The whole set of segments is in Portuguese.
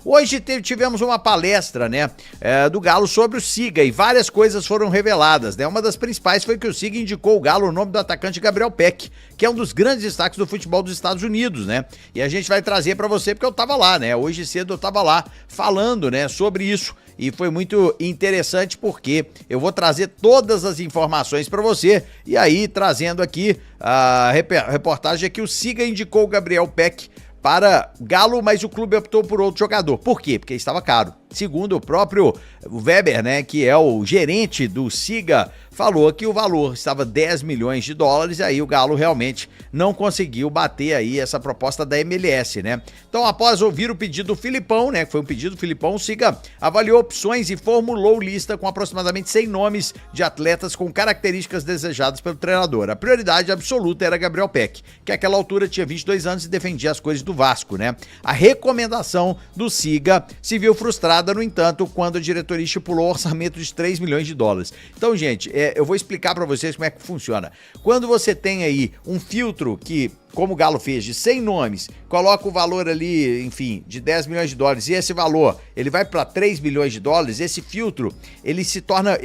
Hoje tivemos uma palestra, né, do Galo sobre o Siga e várias coisas foram reveladas, né? Uma das principais foi que o Siga indicou o Galo o nome do atacante Gabriel Peck, que é um dos grandes destaques do futebol dos Estados Unidos, né? E a gente vai trazer pra você porque eu tava lá, né? Hoje cedo eu tava lá falando, né, sobre isso. E foi muito interessante porque eu vou trazer todas as informações para você. E aí, trazendo aqui a reportagem que o Siga indicou o Gabriel Peck para Galo, mas o clube optou por outro jogador. Por quê? Porque estava caro. Segundo o próprio Weber, né, que é o gerente do Siga, falou que o valor estava 10 milhões de dólares, aí o Galo realmente não conseguiu bater aí essa proposta da MLS, né? Então, após ouvir o pedido do Filipão, né, que foi um pedido do Filipão, o Siga avaliou opções e formulou lista com aproximadamente 100 nomes de atletas com características desejadas pelo treinador. A prioridade absoluta era Gabriel Peck, que àquela altura tinha 22 anos e defendia as cores do Vasco, né? A recomendação do Siga se viu frustrada, no entanto, quando a diretoria estipulou um orçamento de 3 milhões de dólares. Então, gente, eu vou explicar pra vocês como é que funciona. Quando você tem aí um filtro que, como o Galo fez, de 100 nomes, coloca o valor ali, enfim, de 10 milhões de dólares, e esse valor, ele vai para 3 milhões de dólares, esse filtro, ele se torna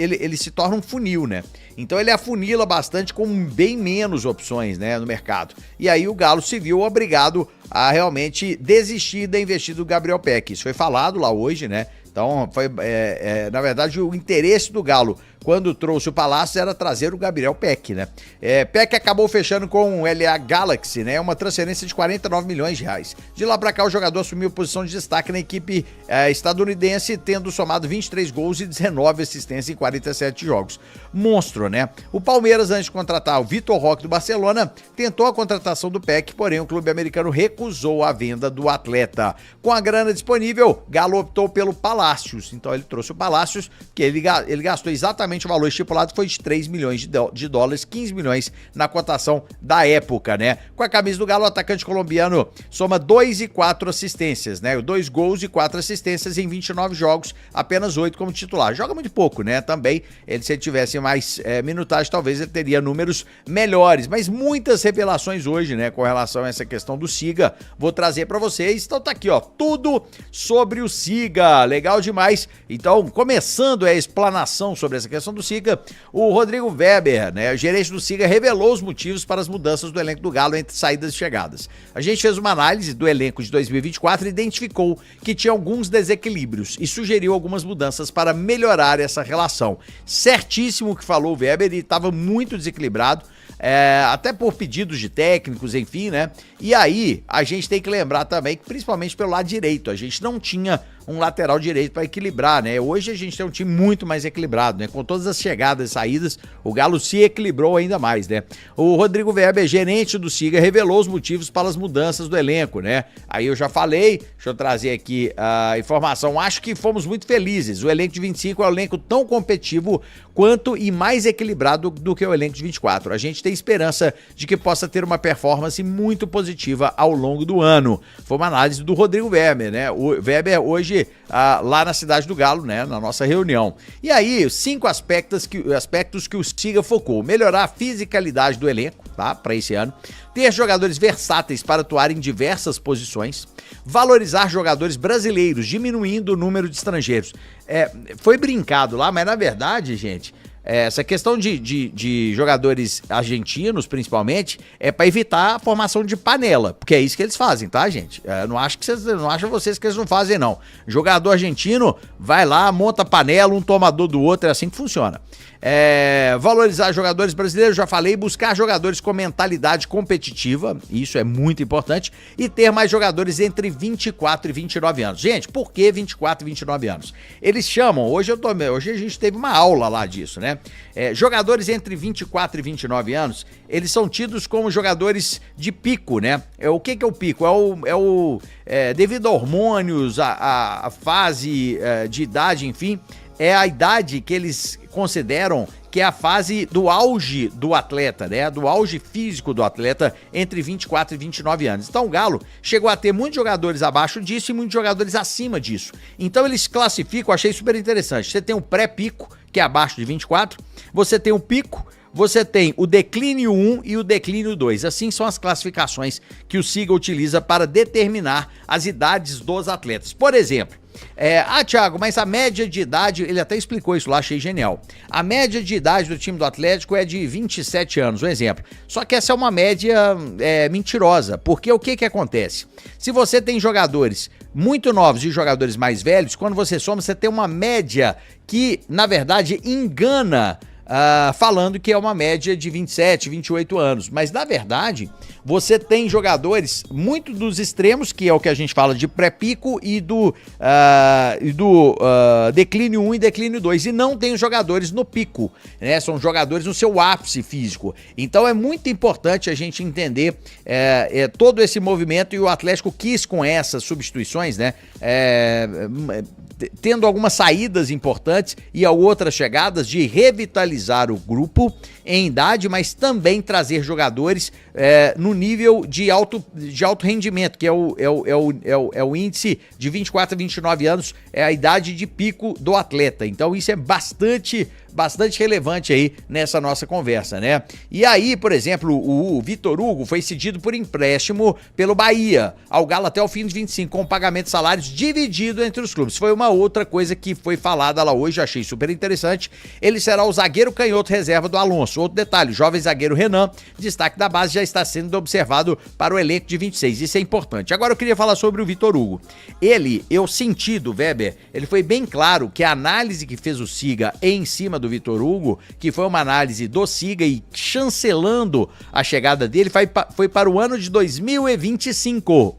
um funil, né? Então ele afunila bastante com bem menos opções, né, no mercado. E aí o Galo se viu obrigado a realmente desistir da investida do Gabriel Peck. Isso foi falado lá hoje, né? Então, foi, na verdade, o interesse do Galo, quando trouxe o Palácio, era trazer o Gabriel Peck, né? Peck acabou fechando com o LA Galaxy, né? Uma transferência de 49 milhões de reais. De lá pra cá, o jogador assumiu posição de destaque na equipe estadunidense, tendo somado 23 gols e 19 assistências em 47 jogos. Monstro, né? O Palmeiras, antes de contratar o Vitor Roque do Barcelona, tentou a contratação do Peck, porém o clube americano recusou a venda do atleta. Com a grana disponível, Galo optou pelo Palácios. Então ele trouxe o Palácios, que ele gastou exatamente o valor estipulado, foi de 3 milhões de dólares, 15 milhões na cotação da época, né? Com a camisa do Galo, o atacante colombiano soma 2 e 4 assistências, né? 2 gols e 4 assistências em 29 jogos, apenas 8 como titular. Joga muito pouco, né? Também, se ele tivesse mais minutagem, talvez ele teria números melhores, mas muitas revelações hoje, né, com relação a essa questão do Siga, vou trazer pra vocês. Então tá aqui, ó, tudo sobre o Siga, legal demais. Então, começando a explanação sobre essa questão do Siga, o Rodrigo Weber, né, gerente do Siga, revelou os motivos para as mudanças do elenco do Galo entre saídas e chegadas. A gente fez uma análise do elenco de 2024 e identificou que tinha alguns desequilíbrios e sugeriu algumas mudanças para melhorar essa relação. Certíssimo o que falou o Weber, ele estava muito desequilibrado, até por pedidos de técnicos, enfim, né? E aí, a gente tem que lembrar também que, principalmente pelo lado direito, a gente não tinha um lateral direito para equilibrar, né? Hoje a gente tem um time muito mais equilibrado, né? Com todas as chegadas e saídas, o Galo se equilibrou ainda mais, né? O Rodrigo Weber, gerente do Siga, revelou os motivos para as mudanças do elenco, né? Aí eu já falei, deixa eu trazer aqui a informação. Acho que fomos muito felizes. O elenco de 25 é um elenco tão competitivo quanto e mais equilibrado do que o elenco de 24. A gente tem esperança de que possa ter uma performance muito positiva ao longo do ano. Foi uma análise do Rodrigo Weber, né? O Weber hoje lá na cidade do Galo, né, na nossa reunião. E aí, 5 aspectos que o Siga focou: melhorar a fisicalidade do elenco, tá, para esse ano, ter jogadores versáteis para atuar em diversas posições, valorizar jogadores brasileiros, diminuindo o número de estrangeiros. Foi brincado lá, mas na verdade, gente, essa questão de jogadores argentinos, principalmente, é para evitar a formação de panela, porque é isso que eles fazem, tá, gente? Não acham vocês que eles não fazem, não. Jogador argentino vai lá, monta panela, um tomador do outro, é assim que funciona. Valorizar jogadores brasileiros, já falei, buscar jogadores com mentalidade competitiva, isso é muito importante, e ter mais jogadores entre 24 e 29 anos. Gente, por que 24 e 29 anos? Eles chamam, hoje a gente teve uma aula lá disso, né? Jogadores entre 24 e 29 anos, eles são tidos como jogadores de pico, né? O que é o pico? Devido a hormônios, a fase de idade, enfim, é a idade que eles consideram que é a fase do auge do atleta, né? Do auge físico do atleta entre 24 e 29 anos. Então o Galo chegou a ter muitos jogadores abaixo disso e muitos jogadores acima disso. Então eles classificam, achei super interessante. Você tem o pré-pico, que é abaixo de 24, você tem o pico, você tem o declínio 1 e o declínio 2. Assim são as classificações que o SIGA utiliza para determinar as idades dos atletas. Por exemplo, Thiago, mas a média de idade, ele até explicou isso lá, achei genial. A média de idade do time do Atlético é de 27 anos, um exemplo. Só que essa é uma média mentirosa, porque o que acontece? Se você tem jogadores muito novos e jogadores mais velhos, quando você soma, você tem uma média que, na verdade, engana, falando que é uma média de 27, 28 anos. Mas, na verdade, você tem jogadores muito dos extremos, que é o que a gente fala de pré-pico e do declínio 1 e declínio 2. E não tem jogadores no pico, né? São jogadores no seu ápice físico. Então, é muito importante a gente entender todo esse movimento, e o Atlético quis, com essas substituições, né? Tendo algumas saídas importantes e outras chegadas, de revitalizar o grupo em idade, mas também trazer jogadores no nível de alto rendimento, que é o índice de 24 a 29 anos, é a idade de pico do atleta. Então isso é bastante relevante aí nessa nossa conversa, né? E aí, por exemplo, o Vitor Hugo foi cedido por empréstimo pelo Bahia ao Galo até o fim de 25, com pagamento de salários dividido entre os clubes. Foi uma outra coisa que foi falada lá hoje, achei super interessante. Ele será o zagueiro canhoto reserva do Alonso. Outro detalhe, o jovem zagueiro Renan, destaque da base, já está sendo observado para o elenco de 26. Isso é importante. Agora eu queria falar sobre o Vitor Hugo. Eu senti do Weber, ele foi bem claro que a análise que fez o SIGA em cima do Vitor Hugo, que foi uma análise do SIGA e chancelando a chegada dele, foi para o ano de 2025.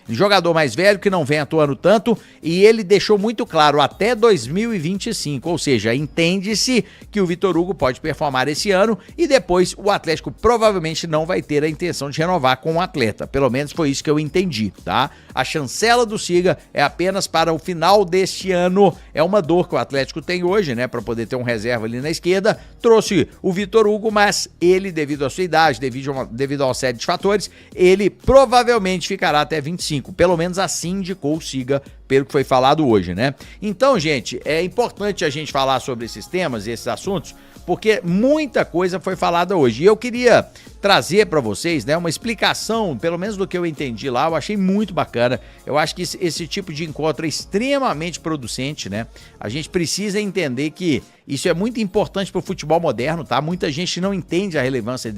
Jogador mais velho que não vem atuando tanto, e ele deixou muito claro até 2025, ou seja, entende-se que o Vitor Hugo pode performar esse ano e depois o Atlético provavelmente não vai ter a intenção de renovar com o atleta, pelo menos foi isso que eu entendi, tá? A chancela do SIGA é apenas para o final deste ano, é uma dor que o Atlético tem hoje, né, para poder ter um reserva ali na esquerda, trouxe o Vitor Hugo, mas ele, devido à sua idade, devido a uma série de fatores, ele provavelmente ficará até 25. Pelo menos assim indicou o SIGA, pelo que foi falado hoje, né? Então, gente, é importante a gente falar sobre esses temas e esses assuntos, porque muita coisa foi falada hoje. E eu queria trazer para vocês, né, uma explicação, pelo menos do que eu entendi lá, eu achei muito bacana. Eu acho que esse tipo de encontro é extremamente producente, né? A gente precisa entender que isso é muito importante para o futebol moderno, tá? Muita gente não entende a relevância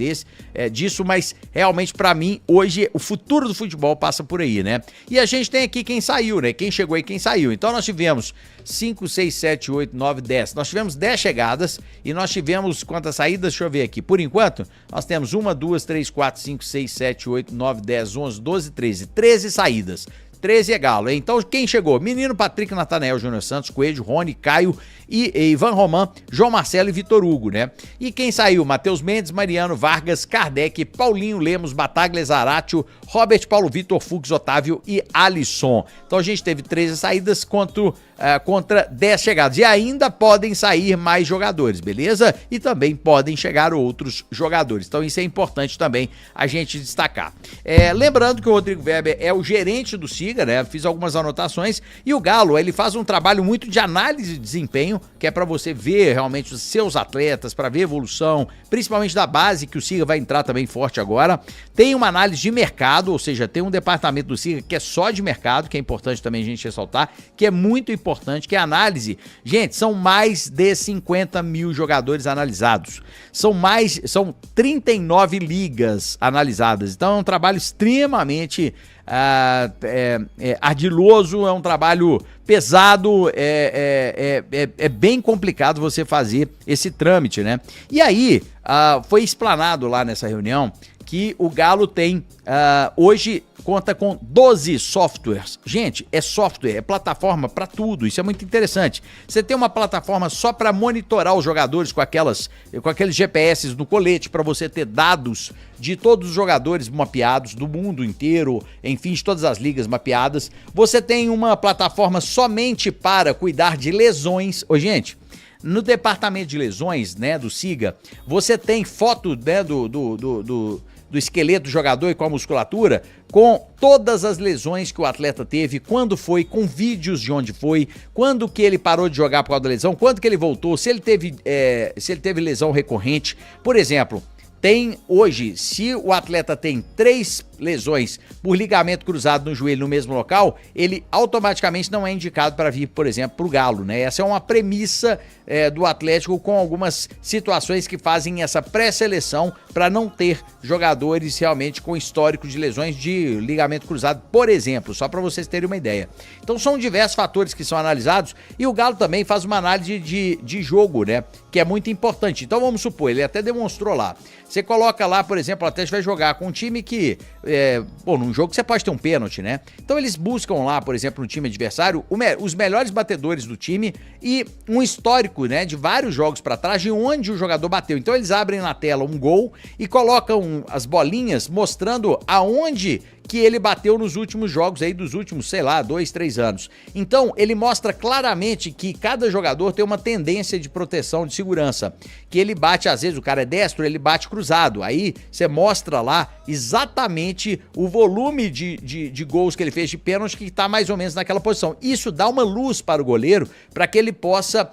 disso, mas realmente para mim, hoje, o futuro do futebol passa por aí, né? E a gente tem aqui quem saiu, né? Quem chegou e quem saiu. Então nós tivemos 5, 6, 7, 8, 9, 10. Nós tivemos 10 chegadas e nós tivemos quantas saídas? Deixa eu ver aqui. Por enquanto, nós temos 1, 2, 3, 4, 5, 6, 7, 8, 9, 10, 11, 12, 13. 13 saídas. 13 é Galo. Então, quem chegou? Menino, Patrick, Natanael, Júnior Santos, Coelho, Rony, Caio e Ivan Roman, João Marcelo e Vitor Hugo, né? E quem saiu? Matheus Mendes, Mariano, Vargas, Kardec, Paulinho Lemos, Bataglia, Zaratio, Robert, Paulo Vitor, Fux, Otávio e Alisson. Então a gente teve 13 saídas contra 10 chegadas. E ainda podem sair mais jogadores, beleza? E também podem chegar outros jogadores. Então isso é importante também a gente destacar. Lembrando que o Rodrigo Weber é o gerente do SIGA, né? Fiz algumas anotações. E o Galo, ele faz um trabalho muito de análise de desempenho, que é para você ver realmente os seus atletas, para ver evolução, principalmente da base, que o SIGA vai entrar também forte agora. Tem uma análise de mercado, ou seja, tem um departamento do SIGA que é só de mercado, que é importante também a gente ressaltar, que é muito importante, que é a análise. Gente, são mais de 50 mil jogadores analisados. São 39 ligas analisadas. Então é um trabalho extremamente ardiloso, é um trabalho pesado, é bem complicado você fazer esse trâmite, né? E aí, foi explanado lá nessa reunião que o Galo tem, hoje conta com 12 softwares. Gente, é software, é plataforma para tudo, isso é muito interessante. Você tem uma plataforma só para monitorar os jogadores com aqueles GPS no colete, para você ter dados de todos os jogadores mapeados do mundo inteiro, enfim, de todas as ligas mapeadas. Você tem uma plataforma somente para cuidar de lesões. Ô, gente, no departamento de lesões, né, do SIGA, você tem foto, né, do esqueleto do jogador e com a musculatura, com todas as lesões que o atleta teve, quando foi, com vídeos de onde foi, quando que ele parou de jogar por causa da lesão, quando que ele voltou, se ele teve lesão recorrente. Por exemplo, tem hoje, se o atleta tem 3 lesões por ligamento cruzado no joelho no mesmo local, ele automaticamente não é indicado para vir, por exemplo, para o Galo, né? Essa é uma premissa do Atlético, com algumas situações que fazem essa pré-seleção para não ter jogadores realmente com histórico de lesões de ligamento cruzado, por exemplo, só para vocês terem uma ideia. Então são diversos fatores que são analisados, e o Galo também faz uma análise de jogo, né? Que é muito importante. Então vamos supor, ele até demonstrou lá. Você coloca lá, por exemplo, o Atlético vai jogar com um time que, num jogo você pode ter um pênalti, né? Então eles buscam lá, por exemplo, no time adversário, os melhores batedores do time e um histórico, né, de vários jogos pra trás de onde o jogador bateu. Então eles abrem na tela um gol e colocam as bolinhas mostrando aonde que ele bateu nos últimos jogos aí dos últimos, 2, 3 anos. Então, ele mostra claramente que cada jogador tem uma tendência de proteção, de segurança, que ele bate, às vezes o cara é destro, ele bate cruzado, aí você mostra lá exatamente o volume de gols que ele fez de pênalti, que tá mais ou menos naquela posição. Isso dá uma luz para o goleiro, para que ele possa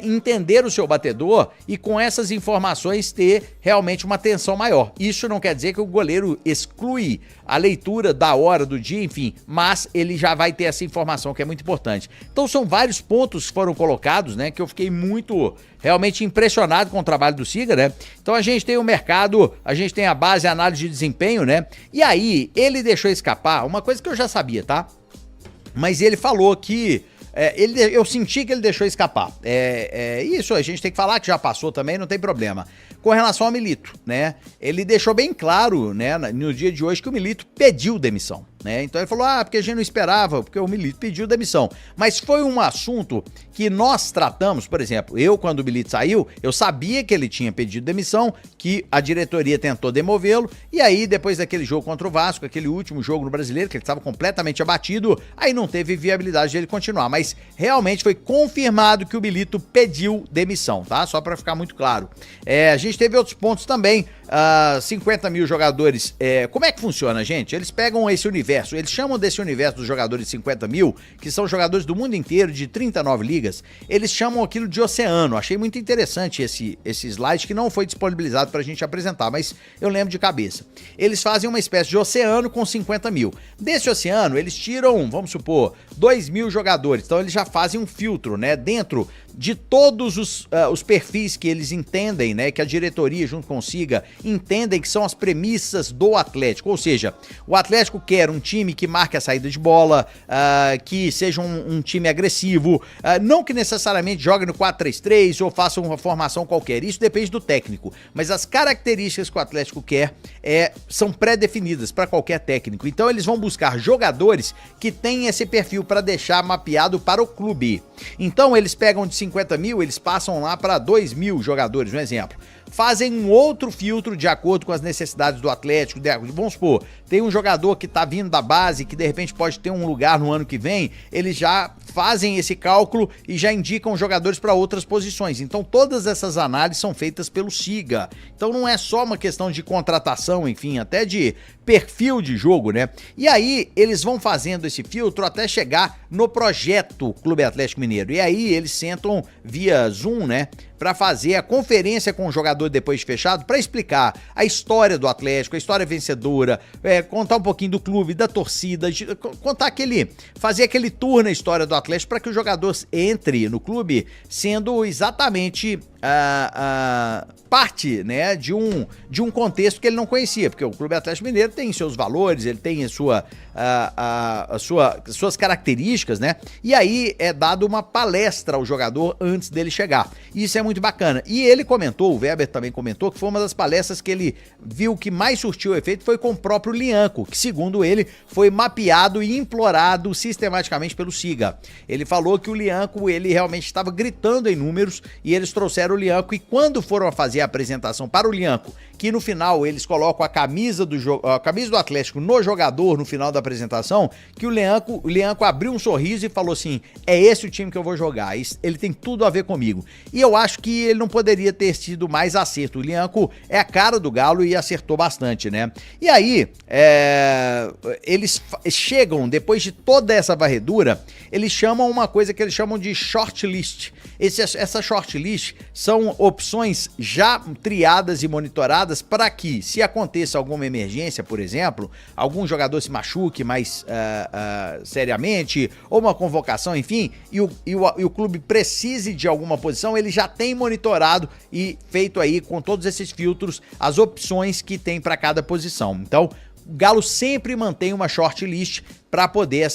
entender o seu batedor e com essas informações ter realmente uma atenção maior. Isso não quer dizer que o goleiro exclui a leitura da hora do dia, enfim, mas ele já vai ter essa informação, que é muito importante. Então são vários pontos que foram colocados, né, que eu fiquei muito realmente impressionado com o trabalho do Siga, né? Então a gente tem o mercado, a gente tem a base, a análise de desempenho, né? E aí ele deixou escapar uma coisa que eu já sabia, tá? Mas ele falou que eu senti que ele deixou escapar. Isso a gente tem que falar, que já passou também, não tem problema. Com relação ao Milito, né? Ele deixou bem claro, né, no dia de hoje, que o Milito pediu demissão, né? Então ele falou, porque a gente não esperava, porque o Milito pediu demissão. Mas foi um assunto que nós tratamos, por exemplo, eu, quando o Milito saiu, eu sabia que ele tinha pedido demissão, que a diretoria tentou demovê-lo, e aí, depois daquele jogo contra o Vasco, aquele último jogo no Brasileiro, que ele estava completamente abatido, aí não teve viabilidade de ele continuar. Mas realmente foi confirmado que o Milito pediu demissão, tá? Só pra ficar muito claro. A gente teve outros pontos também. 50 mil jogadores. Como é que funciona, gente? Eles pegam esse universo, eles chamam desse universo dos jogadores de 50 mil, que são jogadores do mundo inteiro, de 39 ligas, eles chamam aquilo de oceano. Achei muito interessante esse slide, que não foi disponibilizado pra gente apresentar, mas eu lembro de cabeça. Eles fazem uma espécie de oceano com 50 mil. Desse oceano, eles tiram, vamos supor, 2 mil jogadores. Então eles já fazem um filtro, né, dentro de todos os perfis que eles entendem, né, que a diretoria junto com o Siga entendem que são as premissas do Atlético. Ou seja, o Atlético quer um time que marque a saída de bola, que seja um time agressivo, não que necessariamente jogue no 4-3-3 ou faça uma formação qualquer, isso depende do técnico, mas as características que o Atlético quer são pré-definidas para qualquer técnico. Então eles vão buscar jogadores que têm esse perfil para deixar mapeado para o clube. Então eles pegam de 50 mil, eles passam lá para 2 mil jogadores, um exemplo. Fazem um outro filtro de acordo com as necessidades do Atlético. Vamos supor, tem um jogador que tá vindo da base, que de repente pode ter um lugar no ano que vem, eles já fazem esse cálculo e já indicam jogadores para outras posições. Então todas essas análises são feitas pelo Siga. Então não é só uma questão de contratação, enfim, até de perfil de jogo, né? E aí eles vão fazendo esse filtro até chegar no projeto Clube Atlético Mineiro. E aí eles sentam via Zoom, né, para fazer a conferência com o jogador depois de fechado, para explicar a história do Atlético, a história vencedora, contar um pouquinho do clube, da torcida, fazer aquele tour na história do Atlético, para que o jogador entre no clube sendo exatamente parte, né, de um contexto que ele não conhecia, porque o Clube Atlético Mineiro tem seus valores, ele tem suas características, né, e aí é dado uma palestra ao jogador antes dele chegar. Isso é muito bacana. E ele comentou, o Weber também comentou, que foi uma das palestras que ele viu que mais surtiu efeito foi com o próprio Lianco, que segundo ele foi mapeado e implorado sistematicamente pelo Siga. Ele falou que o Lianco, ele realmente estava gritando em números, e eles trouxeram o Lianco, e quando foram fazer a apresentação para o Lianco que no final eles colocam a camisa do Atlético no jogador no final da apresentação, que o Leanco abriu um sorriso e falou assim, é esse o time que eu vou jogar, ele tem tudo a ver comigo. E eu acho que ele não poderia ter tido mais acerto. O Leanco é a cara do Galo e acertou bastante, né? E aí, eles chegam, depois de toda essa varredura, eles chamam uma coisa que eles chamam de shortlist. Essa shortlist são opções já triadas e monitoradas para que, se aconteça alguma emergência, por exemplo, algum jogador se machuque mais seriamente, ou uma convocação, enfim, e o clube precise de alguma posição, ele já tem monitorado e feito aí com todos esses filtros as opções que tem para cada posição. Então, o Galo sempre mantém uma shortlist para poder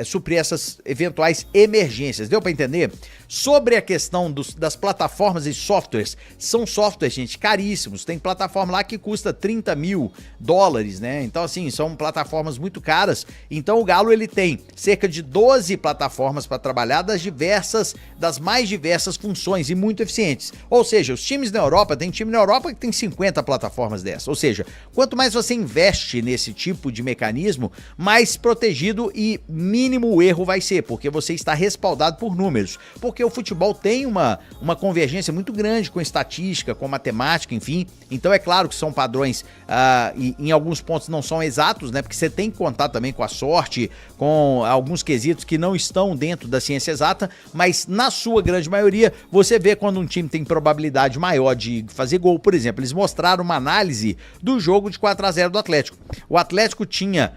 suprir essas eventuais emergências. Deu para entender? Sobre a questão das plataformas e softwares, são softwares, gente, caríssimos. Tem plataforma lá que custa $30 mil, né? Então, assim, são plataformas muito caras. Então, o Galo, ele tem cerca de 12 plataformas para trabalhar das mais diversas funções e muito eficientes. Ou seja, os times na Europa, tem time na Europa que tem 50 plataformas dessas. Ou seja, quanto mais você investe nesse tipo de mecanismo, mais protegido e mínimo o erro vai ser, porque você está respaldado por números. Porque o futebol tem uma convergência muito grande com estatística, com matemática, enfim. Então é claro que são padrões e em alguns pontos não são exatos, né? Porque você tem que contar também com a sorte, com alguns quesitos que não estão dentro da ciência exata, mas na sua grande maioria você vê quando um time tem probabilidade maior de fazer gol. Por exemplo, eles mostraram uma análise do jogo de 4-0 do Atlético. O Atlético tinha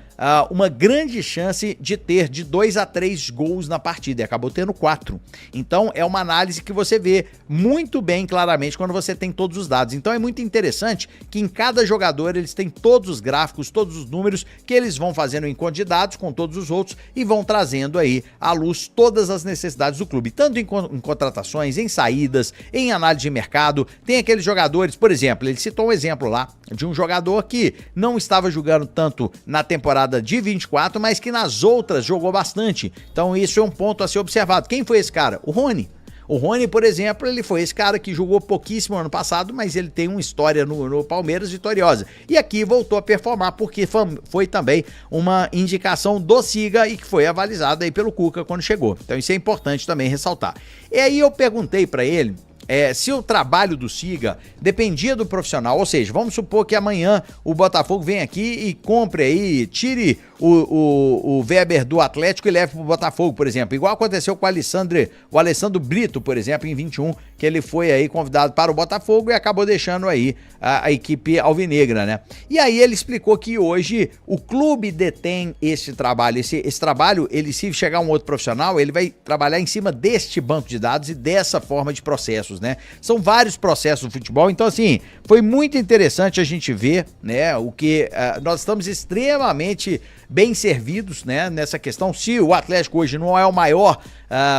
uma grande chance de ter de 2-3 gols na partida e acabou tendo 4. Então é uma análise que você vê muito bem claramente quando você tem todos os dados. Então é muito interessante que em cada jogador eles têm todos os gráficos, todos os números que eles vão fazendo em conta de dados com todos os outros e vão trazendo aí à luz todas as necessidades do clube, tanto em contratações, em saídas, em análise de mercado. Tem aqueles jogadores, por exemplo, ele citou um exemplo lá de um jogador que não estava jogando tanto na temporada de 24, mas que nas outras jogou bastante. Então isso é um ponto a ser observado. Quem foi esse cara? O Rony. O Rony, por exemplo, ele foi esse cara que jogou pouquíssimo ano passado, mas ele tem uma história no Palmeiras vitoriosa. E aqui voltou a performar porque foi também uma indicação do Siga e que foi avalizada aí pelo Cuca quando chegou. Então isso é importante também ressaltar. E aí eu perguntei para ele se o trabalho do Siga dependia do profissional, ou seja, vamos supor que amanhã o Botafogo vem aqui e compre aí, tire o Weber do Atlético e leve pro Botafogo, por exemplo, igual aconteceu com o Alessandro Brito, por exemplo, em 21, que ele foi aí convidado para o Botafogo e acabou deixando aí a equipe alvinegra, né? E aí ele explicou que hoje o clube detém esse trabalho, esse trabalho, ele se chegar um outro profissional, ele vai trabalhar em cima deste banco de dados e dessa forma de processos, né? São vários processos do futebol, então assim, foi muito interessante a gente ver, né, o que nós estamos extremamente bem servidos, né, nessa questão. Se o Atlético hoje não é o maior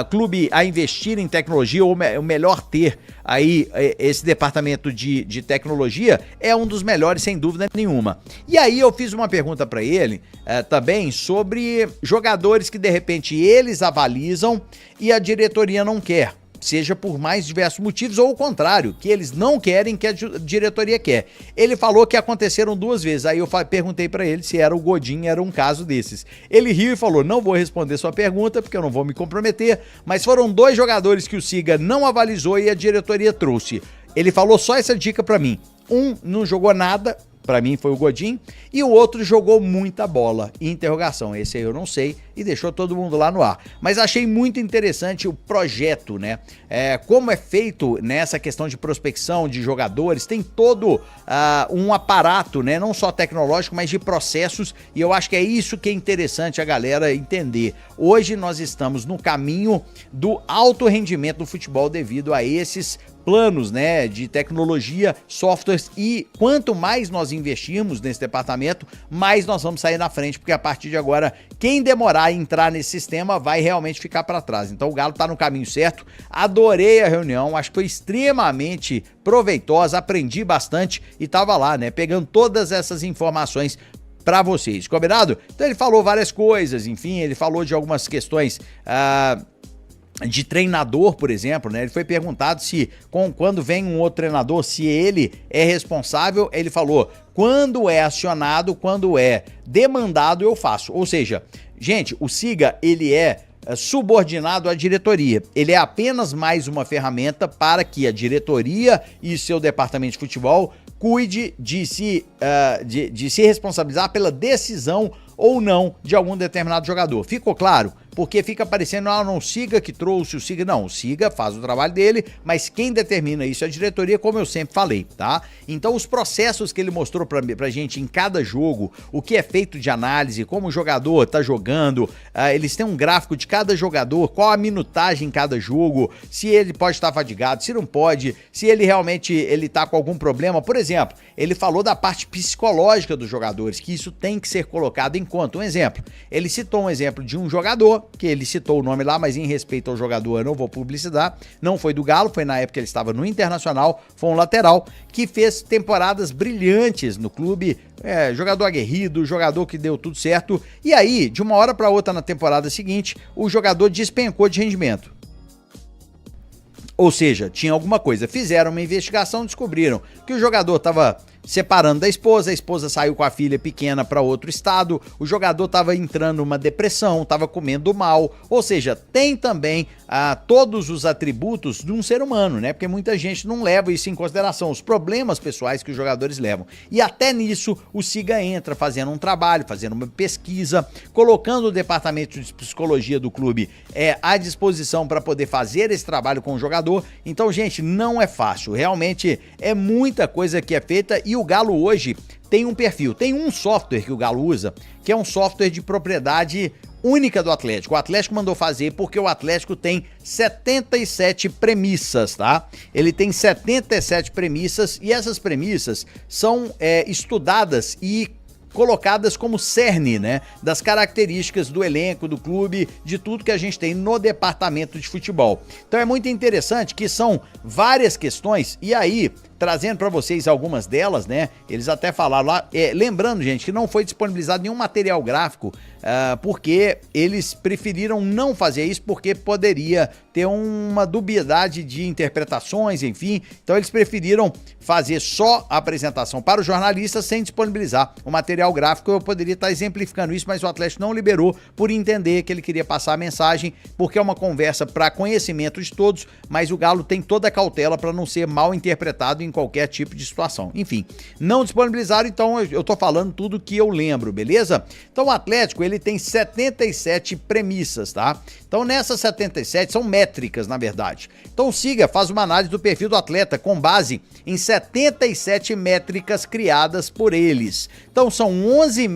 clube a investir em tecnologia, ou o melhor ter aí esse departamento de tecnologia, é um dos melhores sem dúvida nenhuma. E aí eu fiz uma pergunta para ele também sobre jogadores que de repente eles avalizam e a diretoria não quer, seja por mais diversos motivos ou o contrário, que eles não querem que a diretoria quer. Ele falou que aconteceram 2 vezes, aí eu perguntei pra ele se era o Godin, era um caso desses. Ele riu e falou, não vou responder sua pergunta porque eu não vou me comprometer, mas foram 2 jogadores que o Siga não avalizou e a diretoria trouxe. Ele falou só essa dica pra mim, um não jogou nada, pra mim foi o Godin, e o outro jogou muita bola, interrogação, esse aí eu não sei, e deixou todo mundo lá no ar. Mas achei muito interessante o projeto, né? Como é feito nessa questão de prospecção de jogadores, tem todo um aparato, né? Não só tecnológico, mas de processos, e eu acho que é isso que é interessante a galera entender. Hoje nós estamos no caminho do alto rendimento do futebol devido a esses planos, né, de tecnologia, softwares, e quanto mais nós investirmos nesse departamento, mais nós vamos sair na frente, porque a partir de agora, quem demorar a entrar nesse sistema vai realmente ficar para trás. Então o Galo tá no caminho certo, adorei a reunião, acho que foi extremamente proveitosa, aprendi bastante e tava lá, né, pegando todas essas informações para vocês, combinado? Então ele falou várias coisas, enfim, ele falou de algumas questões de treinador, por exemplo, né? Ele foi perguntado se, quando vem um outro treinador, se ele é responsável. Ele falou, quando é acionado, quando é demandado, eu faço. Ou seja, gente, o Siga, ele é subordinado à diretoria. Ele é apenas mais uma ferramenta para que a diretoria e seu departamento de futebol cuide de se responsabilizar pela decisão ou não de algum determinado jogador. Ficou claro? Porque fica parecendo, não, o Siga que trouxe, o Siga... Não, o Siga faz o trabalho dele, mas quem determina isso é a diretoria, como eu sempre falei, tá? Então, os processos que ele mostrou pra gente em cada jogo, o que é feito de análise, como o jogador tá jogando, eles têm um gráfico de cada jogador, qual a minutagem em cada jogo, se ele pode estar fadigado, se não pode, se ele realmente ele tá com algum problema. Por exemplo, ele falou da parte psicológica dos jogadores, que isso tem que ser colocado em conta. Um exemplo, ele citou um exemplo de um jogador, que ele citou o nome lá, mas em respeito ao jogador eu não vou publicitar, não foi do Galo, foi na época que ele estava no Internacional, foi um lateral que fez temporadas brilhantes no clube, jogador aguerrido, jogador que deu tudo certo, e aí, de uma hora para outra na temporada seguinte, o jogador despencou de rendimento. Ou seja, tinha alguma coisa. Fizeram uma investigação, descobriram que o jogador estava separando da esposa, a esposa saiu com a filha pequena para outro estado, o jogador estava entrando numa depressão, estava comendo mal, ou seja, tem também todos os atributos de um ser humano, né? Porque muita gente não leva isso em consideração, os problemas pessoais que os jogadores levam. E até nisso o Siga entra fazendo um trabalho, fazendo uma pesquisa, colocando o departamento de psicologia do clube à disposição para poder fazer esse trabalho com o jogador. Então, gente, não é fácil, realmente é muita coisa que é feita. E o Galo hoje tem um perfil, tem um software que o Galo usa, que é um software de propriedade única do Atlético. O Atlético mandou fazer porque o Atlético tem 77 premissas, tá? Ele tem 77 premissas e essas premissas são estudadas e colocadas como cerne, né, das características do elenco, do clube, de tudo que a gente tem no departamento de futebol. Então é muito interessante que são várias questões e aí, trazendo para vocês algumas delas, né, eles até falaram lá, lembrando, gente, que não foi disponibilizado nenhum material gráfico, porque eles preferiram não fazer isso, porque poderia ter uma dubiedade de interpretações, enfim, então eles preferiram fazer só a apresentação para os jornalistas sem disponibilizar o material gráfico. Eu poderia estar exemplificando isso, mas o Atlético não liberou por entender que ele queria passar a mensagem, porque é uma conversa para conhecimento de todos, mas o Galo tem toda a cautela para não ser mal interpretado em qualquer tipo de situação. Enfim, não disponibilizaram, então eu tô falando tudo que eu lembro, beleza? Então o Atlético, ele tem 77 premissas, tá? Então nessas 77 são métricas, na verdade. Então o Siga faz uma análise do perfil do atleta com base em 77 métricas criadas por eles. Então são 11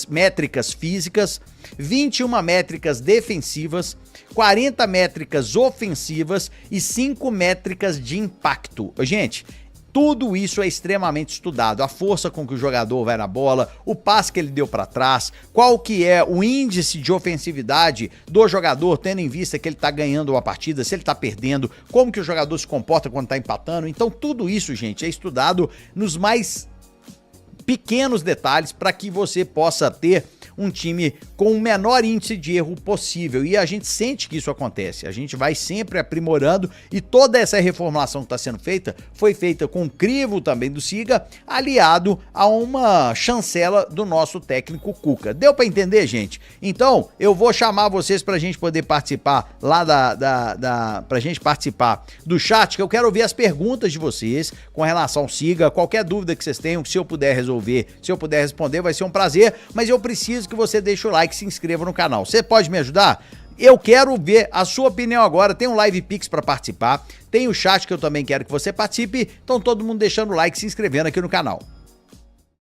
métricas físicas, 21 métricas defensivas, 40 métricas ofensivas e 5 métricas de impacto. Gente, tudo isso é extremamente estudado, a força com que o jogador vai na bola, o passe que ele deu para trás, qual que é o índice de ofensividade do jogador, tendo em vista que ele tá ganhando uma partida, se ele tá perdendo, como que o jogador se comporta quando tá empatando. Então tudo isso, gente, é estudado nos mais pequenos detalhes para que você possa ter um time com o menor índice de erro possível, e a gente sente que isso acontece, a gente vai sempre aprimorando, e toda essa reformulação que está sendo feita, foi feita com o crivo também do Siga, aliado a uma chancela do nosso técnico Cuca. Deu para entender, gente? Então, eu vou chamar vocês pra gente poder participar lá pra gente participar do chat, que eu quero ouvir as perguntas de vocês com relação ao Siga, qualquer dúvida que vocês tenham, se eu puder resolver, se eu puder responder, vai ser um prazer, mas eu preciso que você deixe o like e se inscreva no canal. Você pode me ajudar? Eu quero ver a sua opinião agora. Tem um Live Pix para participar, tem o chat que eu também quero que você participe, então todo mundo deixando o like e se inscrevendo aqui no canal.